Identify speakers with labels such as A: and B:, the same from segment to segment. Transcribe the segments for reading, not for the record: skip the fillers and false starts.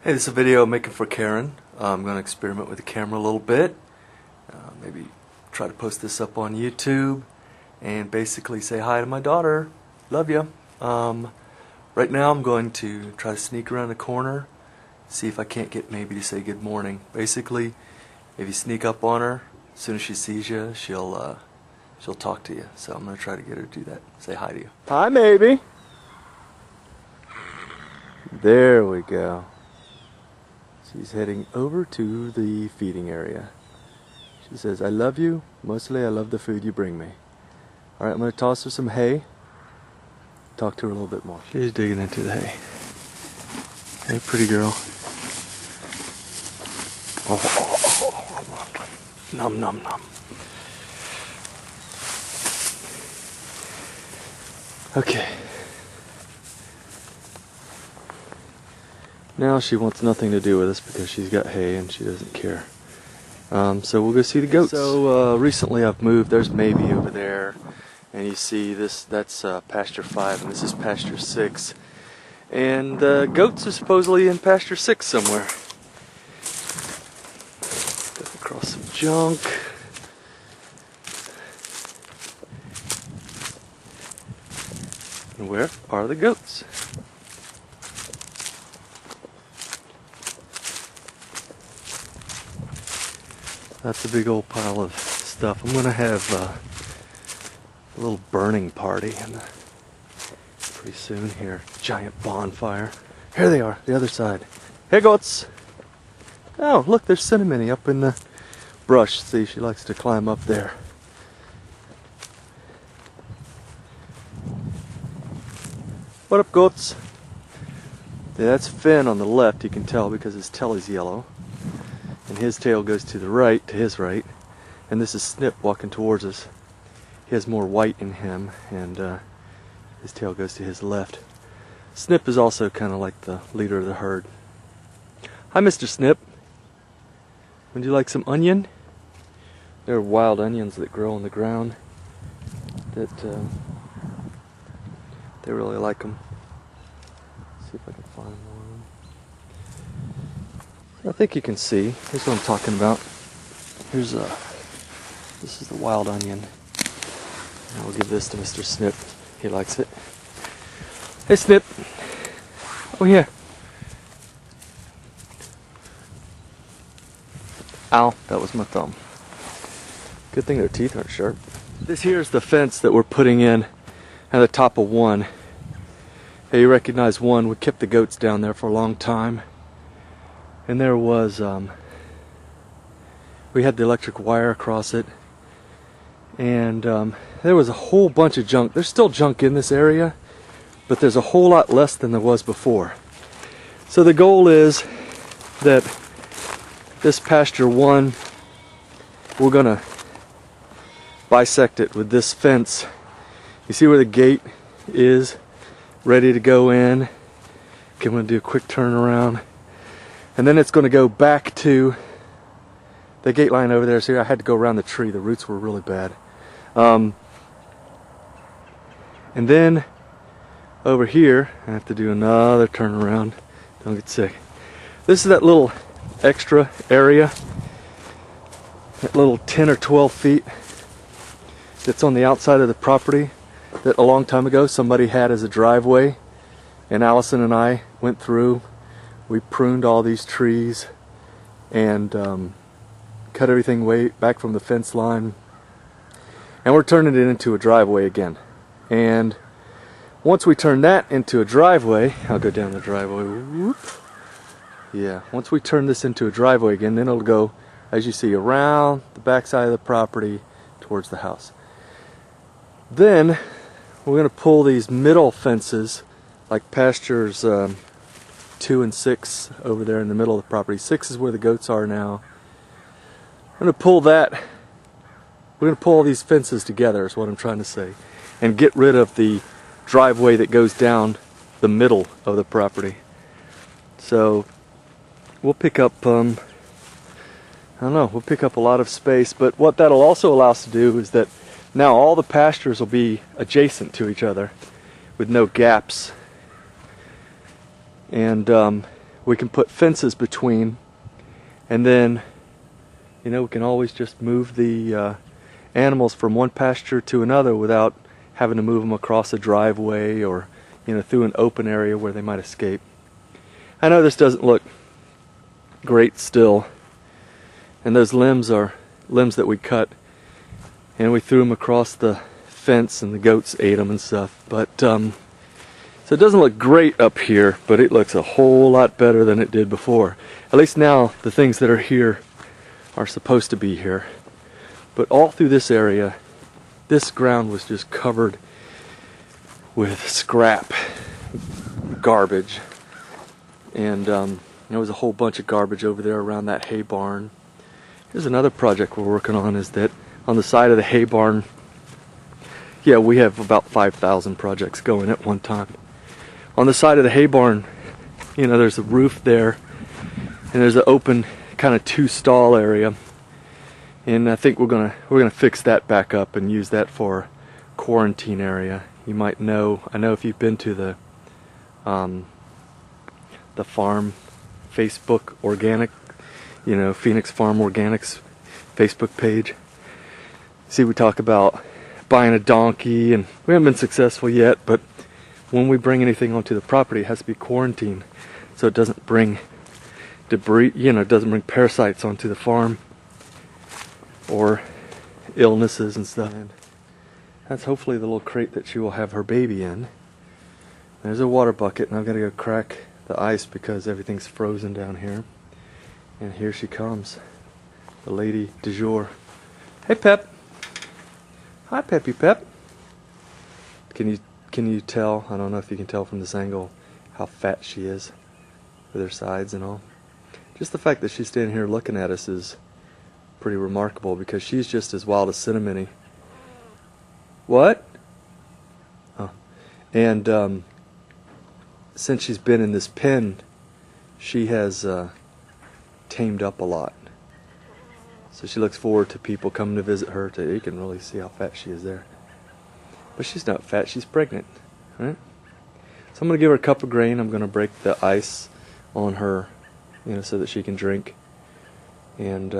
A: Hey, this is a video I'm making for Karen. I'm going to experiment with the camera a little bit. Maybe try to post this up on YouTube and basically say hi to my daughter. Love you. Right now I'm going to try to sneak around the corner, see if I can't get maybe to say good morning. Basically, if you sneak up on her, as soon as she sees you, she'll talk to you. So I'm going to try to get her to do that. Say hi to you. Hi, maybe. There we go. She's heading over to the feeding area. She says, I love you. Mostly I love the food you bring me. Alright, I'm going to toss her some hay. Talk to her a little bit more. She's digging into the hay. Hey, pretty girl. Nom nom nom. Okay. Now she wants nothing to do with us because she's got hay and she doesn't care. So we'll go see the goats. So recently I've moved. There's Maybe over there, and you see this. That's pasture 5, and this is pasture 6. And the goats are supposedly in pasture 6 somewhere. Step across some junk. And where are the goats? That's a big old pile of stuff. I'm gonna have a little burning party pretty soon here. Giant bonfire. Here they are, the other side. Hey, goats! Oh, look, there's Cinnamony up in the brush. See, she likes to climb up there. What up, goats? Yeah, that's Finn on the left, you can tell because his tail is yellow. And his tail goes to the right, to his right. And this is Snip walking towards us. He has more white in him, and his tail goes to his left. Snip is also kind of like the leader of the herd. Hi, Mr. Snip. Would you like some onion? There are wild onions that grow on the ground. That they really like them. See if I can find one. I think you can see. Here's what I'm talking about. Here's this is the wild onion. And I'll give this to Mr. Snip. He likes it. Hey, Snip. Oh, yeah. Ow, that was my thumb. Good thing their teeth aren't sharp. This here is the fence that we're putting in at the top of one. Hey, you recognize one. We kept the goats down there for a long time. And there was, we had the electric wire across it, and there was a whole bunch of junk. There's still junk in this area, but there's a whole lot less than there was before. So the goal is that this pasture 1, we're gonna bisect it with this fence. You see where the gate is, ready to go in. Okay, I'm gonna do a quick turnaround. And then it's going to go back to the gate line over there. See, I had to go around the tree. The roots were really bad. And then over here, I have to do another turnaround. Don't get sick. This is that little extra area, that little 10 or 12 feet that's on the outside of the property that a long time ago somebody had as a driveway. And Allison and I went through. We pruned all these trees and cut everything way back from the fence line, and we're turning it into a driveway again. And once we turn that into a driveway, I'll go down the driveway. Whoop. Yeah, once we turn this into a driveway again, then it'll go, as you see, around the back side of the property towards the house. Then we're going to pull these middle fences, like pastures 2 and 6 over there in the middle of the property. 6 is where the goats are now. I'm going to pull that. We're going to pull all these fences together is what I'm trying to say, and get rid of the driveway that goes down the middle of the property. So we'll pick up I don't know, we'll pick up a lot of space, but what that'll also allow us to do is that now all the pastures will be adjacent to each other with no gaps. And we can put fences between, and then, you know, we can always just move the animals from one pasture to another without having to move them across a driveway or, you know, through an open area where they might escape. I know this doesn't look great still, and those limbs are limbs that we cut and we threw them across the fence and the goats ate them and stuff, but so it doesn't look great up here, but it looks a whole lot better than it did before. At least now the things that are here are supposed to be here. But all through this area, this ground was just covered with scrap, garbage, and there was a whole bunch of garbage over there around that hay barn. Here's another project we're working on, is that on the side of the hay barn, yeah, we have about 5,000 projects going at one time. On the side of the hay barn, you know, there's a roof there, and there's an open kind of 2-stall area, and I think we're gonna fix that back up and use that for quarantine area. You might know, I know if you've been to the farm Facebook organic, you know, Phoenix Farm Organics Facebook page. See, we talk about buying a donkey, and we haven't been successful yet, but when we bring anything onto the property, it has to be quarantined so it doesn't bring debris, you know, it doesn't bring parasites onto the farm or illnesses and stuff. And that's hopefully the little crate that she will have her baby in. There's a water bucket, and I've got to go crack the ice because everything's frozen down here. And here she comes, the lady du jour. Hey, Pep. Hi, Peppy Pep. Can you tell? I don't know if you can tell from this angle how fat she is with her sides and all. Just the fact that she's standing here looking at us is pretty remarkable, because she's just as wild as cinnamony. What? Oh. And since she's been in this pen, she has tamed up a lot. So she looks forward to people coming to visit her. You can really see how fat she is there. But she's not fat, she's pregnant, right? So I'm going to give her a cup of grain. I'm going to break the ice on her, you know, so that she can drink, and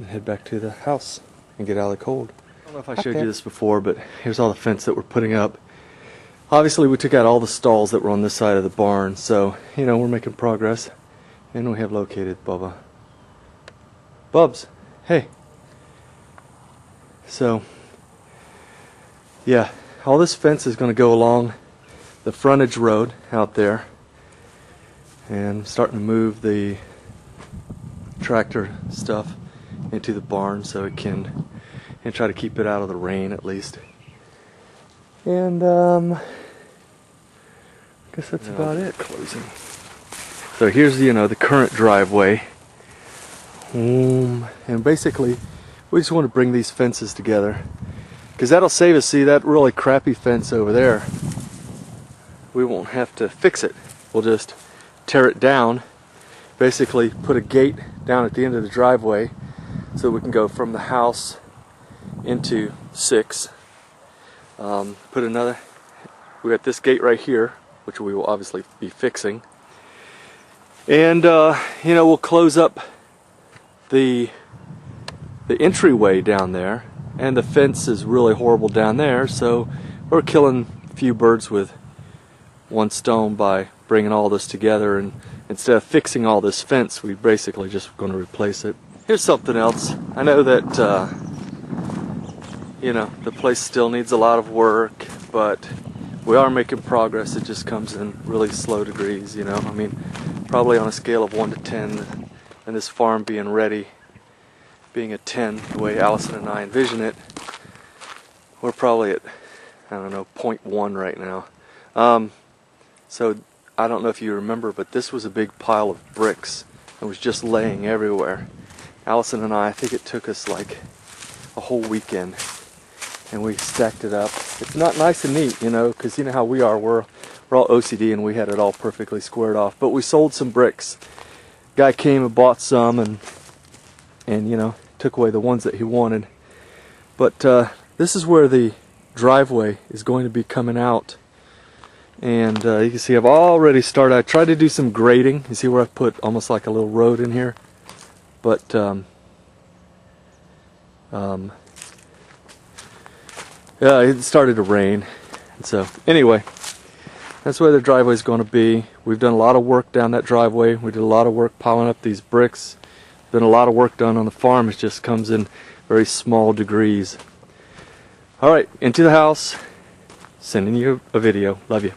A: head back to the house and get out of the cold. I don't know if I showed you this before, but here's all the fence that we're putting up. Obviously, we took out all the stalls that were on this side of the barn, so, you know, we're making progress. And we have located Bubba. Bubs, hey. So, yeah, all this fence is going to go along the frontage road out there, and I'm starting to move the tractor stuff into the barn so it can, and try to keep it out of the rain at least. And I guess that's about it. Closing. So here's, you know, the current driveway, and basically we just want to bring these fences together, because that'll save us. See that really crappy fence over there, we won't have to fix it. We'll just tear it down, basically put a gate down at the end of the driveway so we can go from the house into 6. Put another, we got this gate right here, which we will obviously be fixing, and you know, we'll close up the entryway down there, and the fence is really horrible down there, so we're killing a few birds with one stone by bringing all this together, and instead of fixing all this fence, we basically just going to replace it. Here's something else. I know that you know, the place still needs a lot of work, but we are making progress. It just comes in really slow degrees, you know. I mean, probably on a scale of 1 to 10, and this farm being ready, being a 10, the way Allison and I envision it, we're probably at, I don't know, 0.1 right now. So I don't know if you remember, but this was a big pile of bricks. It was just laying everywhere. Allison and I think it took us like a whole weekend, and we stacked it up. It's not nice and neat, you know, because you know how we are. We're all OCD, and we had it all perfectly squared off. But we sold some bricks. Guy came and bought some, and you know, took away the ones that he wanted. But this is where the driveway is going to be coming out And you can see I've already started. I tried to do some grading. You see where I put almost like a little road in here, but yeah, it started to rain. And so anyway, that's where the driveway is going to be. We've done a lot of work down that driveway. We did a lot of work piling up these bricks. Been a lot of work done on the farm. It just comes in very small degrees. All right, into the house. Sending you a video. Love you.